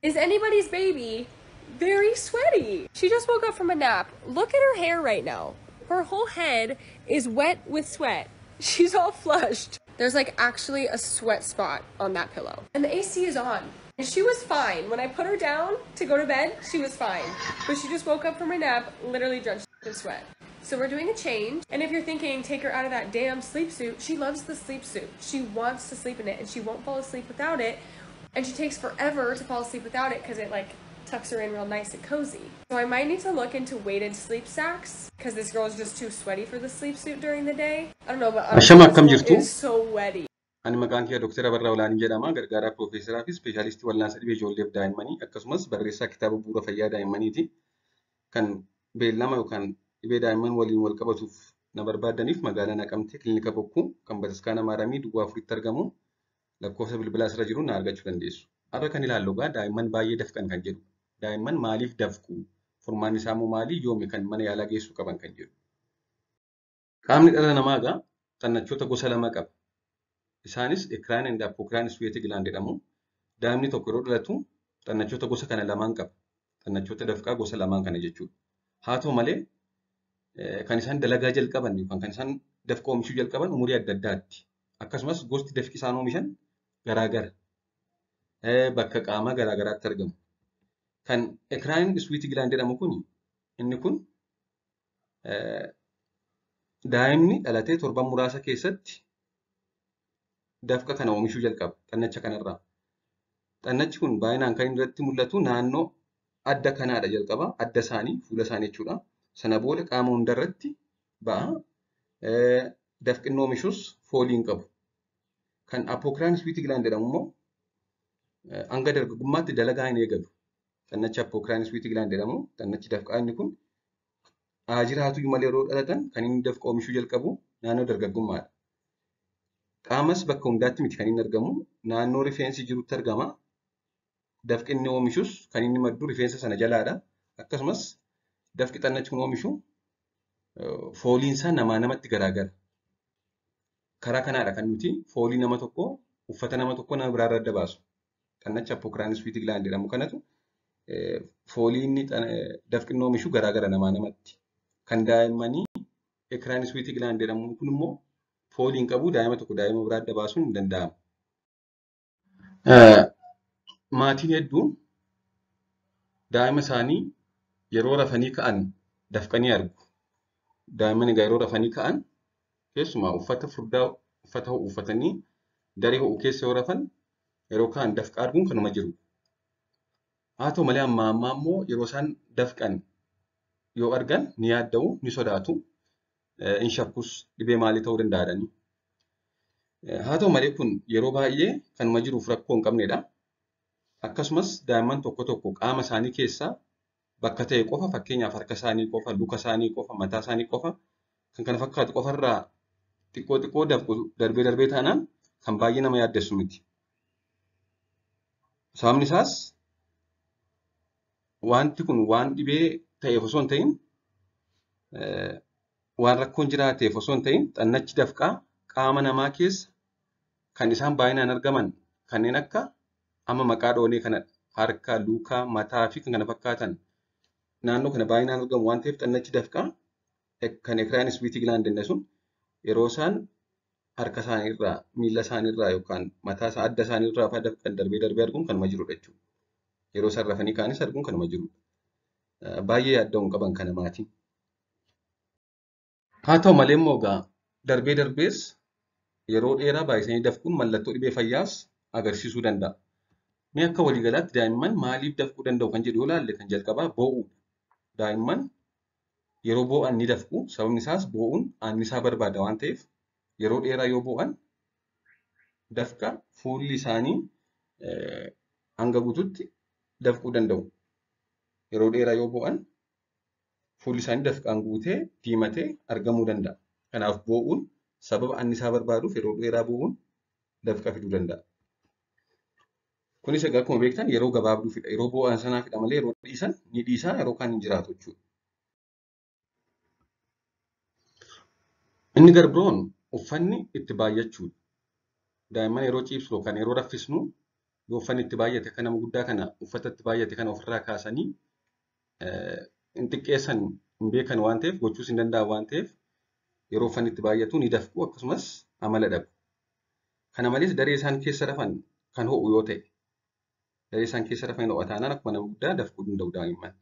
Is anybody's baby very sweaty? She just woke up from a nap. Look at her hair right now. Her whole head is wet with sweat. She's all flushed. There's like actually a sweat spot on that pillow. And the AC is on. And she was fine. When I put her down to go to bed, she was fine. But she just woke up from her nap, literally drenched in sweat. So we're doing a change. And if you're thinking, take her out of that damn sleep suit, she loves the sleep suit. She wants to sleep in it and she won't fall asleep without it. And she takes forever to fall asleep without it because it like tucks her in real nice and cozy. So I might need to look into weighted sleep sacks because this girl is just too sweaty for the sleep suit during the day. I don't know, but Ashama honestly, akkam this jirtu? girl is so wetty. Ani maqaan kee Dr. Abarraa Olaanii jedhama. Gargaaraa Piroofeesaraa fi Ispeeshaalistii Wal'aansa Dhibee Ijoolleef Daa'immanii akkasumas barreessaa kitaaba bu'uura fayyaa daa'immaniiti. Kan beellama yookaan dhibee daa'imman waliin wal qabatuuf na barbaadaniif magaalaa Naqamtee Kilinika Bokkuu kan Bataskaana Maaramii Duwwaa Afuritti argamu lakkoofsa bilbilaa asirra jiru na argachuu dandeessu. Har'a kan ilaallu egaa daa'imman baay'ee dafqan kan jedhu. Daa'imman maaliif dafqu? Furmaanni isaa immoo maali? Yoomi kan mana yaalaa geessuu qaban kan jedhu. Qaamni dhala namaa egaa xannachoota gosa lama qaba. Isaanis ekiraan and apokiraan isweetii gilaand jedhamu. Daa'imni tokko yeroo dhalatu xannachoota gosa kana lamaan qaba. Xannachoota dafqaa gosa lamaan kana jechuudha. Haa ta'u malee kan isaan dalagaa jalqaban yookaan kan isaan dafqa oomishuu jalqaban umurii adda addaatti. Akkasumas gosti dafqi isaan oomishan garaagara. Bakka qaamaa garaagaraatti argamu. Kan ekiraan isweetii gilaand jedhamu kun inni kun daa'imni dhalatee torban muraasa keessatti dafqa kana oomishuu jalqaba xannacha kanarraa. Xannachi kun baay'inaan kan inni irratti mul'atu naannoo adda kanaadha jalqaba. Adda isaanii, fuula isaanii jechuudha. Sana booda qaama hundarratti ba'a. Dafqinni oomishus fooliin qabu. Kan apokiraan isweetii gilaand jedhamu immoo hanga dargaggummaatti dalagaa hin eegalu. Xannachi apokiraan isweetii gilaand jedhamu xannachi dafqaa inni kun haa jiraatu malee yeroo dhalatan kan inni dafqa oomishuu jalqabu naannoo dargaggummaadha. Qaamas bakka hundaatti miti kan inni argamu naannoo rifeensi jirutti argama. Dafqi inni oomishus kan inni maddu rifeensa sana jalaadha. Akkasumas dafqi xannachi kun oomishu fooliin isaa namaa namatti garaagara. Karaa kanaadha kan nuti foolii nama tokko uffata nama tokko nama biraarra adda baasu. Xannachi apokiraan isweetii gilaand jedhamu kanatu foolii inni dafqi inni oomishu garaagara namaa namatti. Kan daa'immanii ekiraan isweetii gilaand jedhamu kun immoo foolii hin qabu daa'ima tokko daa'ima biraa adda baasuun hin danda'amu. Maatiin hedduun daa'ima isaanii yeroo rafanii ka'an dafqanii argu. Daa'imman egaa yeroo rafanii ka'an keessumaa uffata furdaa uffata ho'u uffatanii daree ho'u keessa yoo rafan yeroo ka'an dafqa arguun kanuma jiru. Haa ta'u malee ammaa immoo yeroo isaan dafqan yoo argan ni yaadda'u, ni sodaatu, hin shakkus dhibee maalii ta'uu danda'anii. Haa ta'u malee kun yeroo baay'ee kanuma jiruuf rakkoo hin qabnedha. Akkasumas daa'imman tokko tokko qaama isaanii keessaa bakka ta'e qofa fakkeenyaaf harka isaanii qofa, luka isaanii qofa, mataa isaanii qofa kan kana fakkaatu qofarraa xiqqoo xiqqoo dafqu darbee darbee taanaan kan baay'ee nama yaaddessu miti. Sababni isaas wanti kun waan dhibee ta'eef osoo hin ta'in waan rakkoon jiraateef osoo hin ta'in xannachi dafqaa qaama namaa keessa kan isaan baay'inaan argaman kanneen akka amma maqaa dhoonee kana harka, luka, mataa fi kan kana fakkaatan naannoo kana baay'inaan argamu waan ta'eef xannachi dafqaa kan ekiraan isweetii gilaand sun yeroo isaan harka isaaniirraa, miila isaaniirraa yookaan mataa isaa adda isaaniirraa fa'aa dafqan darbee darbee arguun kanuma jirudha jechuudha. Yeroo isaan rafanii ka'anis arguun kanuma jirudha. Baay'ee yaadda'uu hin qaban kana maatiin. Haa ta'u malee immoo egaa darbee darbees yeroo dheeraa baay'isanii dafquun mallattoo dhibee fayyaas agarsiisuu danda'a. Mee akka waliigalaatti daa'imman maaliif dafquu danda'u kan jedhu yoo ilaalle kan jalqabaa boo'uudha. Daa'imman yeroo boo'an ni dafqu. Sababni isaas boo'uun annisaa barbaada waan ta'eef yeroo dheeraa yoo boo'an dafqa fuulli isaanii hanga guututti dafquu danda'u. Yeroo dheeraa yoo boo'an fuulli isaanii dafqaan guutee diimatee argamuu danda'a. Kanaaf boo'uun sababa annisaa barbaaduuf yeroo dheeraa boo'uun dafqa fiduu danda'a. Kunis egaa akkuma beektan yeroo gabaabduufidha. Yeroo boo'an sanaafidha malee yeroo dhiisan ni dhiisaa yeroo kaan hin jiraatu jechuudha. Inni garbiroon uffanni itti baay'achuudha. Daa'imman yeroo ciibsu yookaan yeroo raffisnu yoo uffanni itti baay'ate akka nama guddaa kana uffata itti baay'ate kana ofirraa kaasanii hin xiqqeessan hin beekan waan ta'eef gochuus hin danda'an waan ta'eef yeroo uffanni itti baay'atu ni dafqu akkasumas amala dhabu. Kana malees daree isaan keessa rafan kan ho'u yoo ta'e daree isaan keessa rafan ho'a taanaan akkuma nama guddaa dafquu danda'u daa'imman.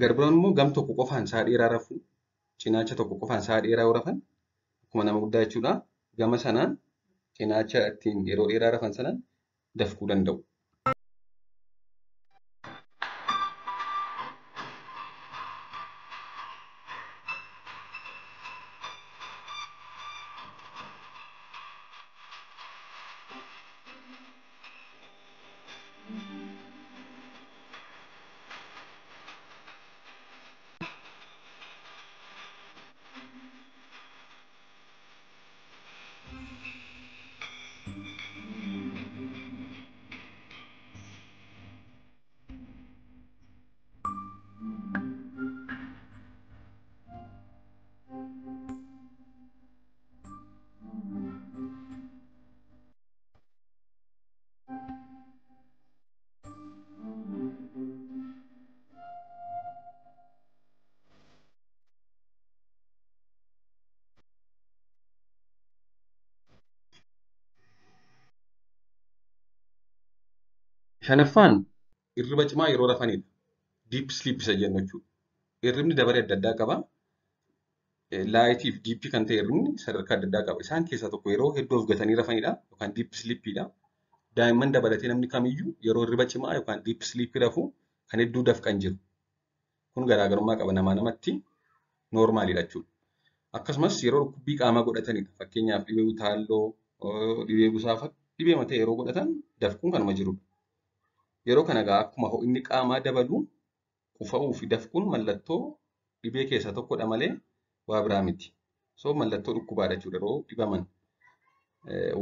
Garbiraan immoo gam tokko qofaan sa'a dheeraa rafuu cinaacha tokko qofaan sa'a dheeraa yoo rafan akkuma nama guddaa jechuudha. Gama sanaan cinaacha ittiin yeroo dheeraa rafan sanaan dafquu danda'u. Shanaffaan hirriba cimaa yeroo rafanidha. Deep sleep isa jennu jechuudha. Hirribni dabaree adda addaa qaba. Laayitii fi diippii kan ta'e hirribni sadarkaa adda addaa qaba. Isaan keessaa tokko yeroo hedduu of gatanii rafanidha yookaan deep sleepidha. Daa'imman dabalatee namni kamiyyuu yeroo hirriba cimaa yookaan deep sleep rafu kan hedduu dafqan jiru. Kun garaagarummaa qaba namaa namatti noormaalidha jechuudha. Akkasumas yeroo dhukkubbii qaamaa godhatanidha. Fakkeenyaaf dhibee utaalloo, dhibee busaa dhibee mataa yeroo godhatan dafquun kanuma jirudha. Yeroo kana egaa akkuma ho'inni qaamaa dabalu qufa'uu fi dafquun mallattoo dhibee keessaa tokkodha malee waa biraa miti. So mallattoo dhukkubaadha jechuudha yeroo dhibaman.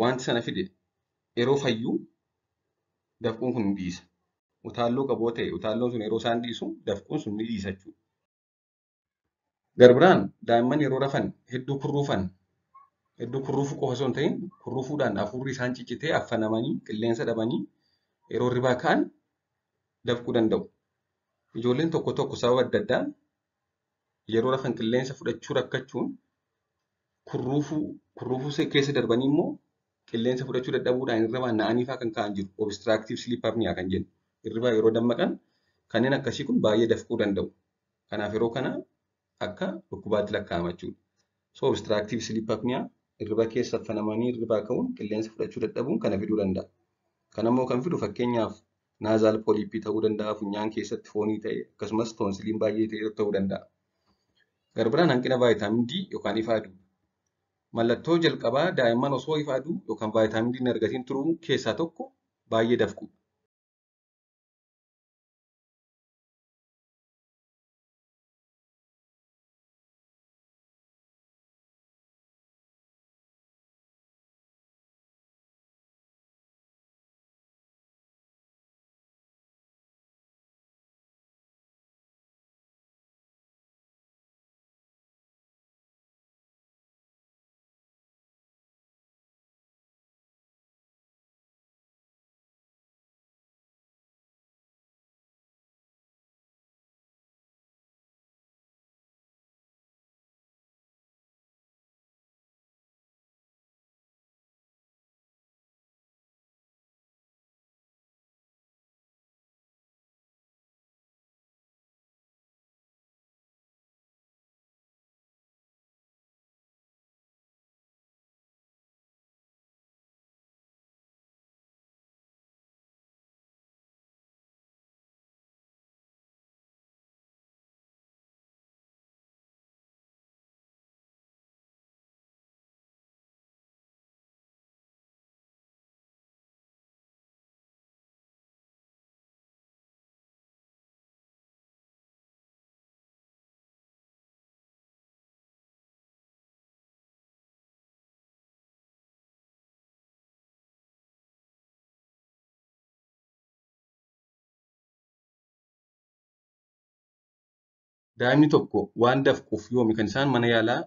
Wanti sana fide yeroo fayyuu dafquun kun ni dhiisa. Utaalloo qaboo ta'e utaalloon sun yeroo isaan dhiisu dafquun sun ni dhiisa jechuudha. Garbiraan daa'imman yeroo rafan hedduu kurruufuu qofa osoo hin ta'in kurruufuudhaan hafuurri isaan ciccitee affanamanii qilleensa dhabanii yeroo hirribaa ka'an dafquu danda'u. Ijoolleen tokko tokko sababa adda addaan yeroo rafan qilleensa fudhachuu rakkachuun kurruufuu keessa darbanii immoo qilleensa fudhachuu dadhabuudhaan hirribaan na'anii fa'aa kan ka'an jiru. Obstructive sleep apnea kan jennu. Hirribaa yeroo dammaqan kanneen akkasii kun baay'ee dafquu danda'u. Kanaaf yeroo kana akka dhukkubaatti lakkaa'ama jechuudha. So obstructive sleep apnea hirriba keessa affanamanii hirribaa ka'uun qilleensa fudhachuu dadhabuun kana fiduu danda'a. Kanammoo kan fidu fakkeenyaaf naazaal pooliippii ta'uu danda'a, funyaan keessatti foonii ta'e akkasumas toonsiliin baay'ee ta'e ta'uu danda'a. Garbiraan hanqina vaayitaamin D yookaan ifa aduu. Mallattoo jalqabaa daa'imman osoo ifa aduu yookaan vaayitaamin D hin argatiin turuu keessaa tokko baay'ee dafqu. Daa'imni tokko waan dafquuf yoomi kan isaan mana yaalaa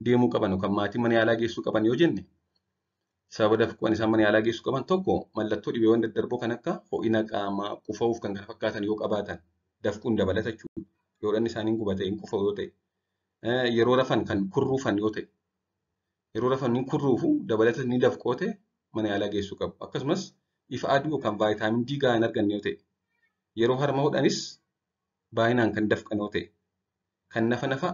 deemuu qaban yookaan maatii mana yaalaa geessuu qaban yoo jenne sababa dafqoon isaan mana yaalaa geessu qaban tokko mallattoo dhibeewwan daddarboo kan akka ho'ina qaamaa, qufa'uuf kan kana fakkaatan yoo qabaatan dafquun dabalata jechuudha. Yoo dhanni isaanii gubate hin qufa'u yoo ta'e, yeroo rafan kan kurruufan yoo ta'e, yeroo rafan ni kurruufu dabalata ni dafqoo ta'e mana yaalaa geessuu qabu. Akkasumas ifa aduu yookaan vaayitaamin D gahaa hin arganne yoo ta'e, yeroo harma hodhanis baay'inaan kan dafqan yoo ta'e, kan nafa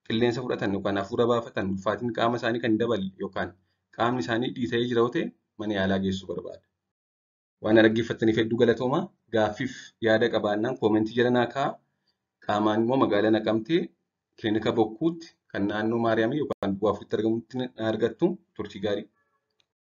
qilleensa fudhatan yookaan hafuura baafatan ulfaatiin qaama isaanii kan daballe yookaan qaamni isaanii dhiita'ee jira yoo ta'e mana yaalaa geessuu barbaada. Waan dhaggeeffattaniif hedduu galatoomaa. Gaaffiif yaada qabaannaan koomentii jala naa kaa'aa. Qaamaan immoo magaalaa Naqamtee kilinika Bokkuutti kan naannoo Maariyaamii yookaan Bu'aa Afuritti argamutti na argattu. Turtii gaarii.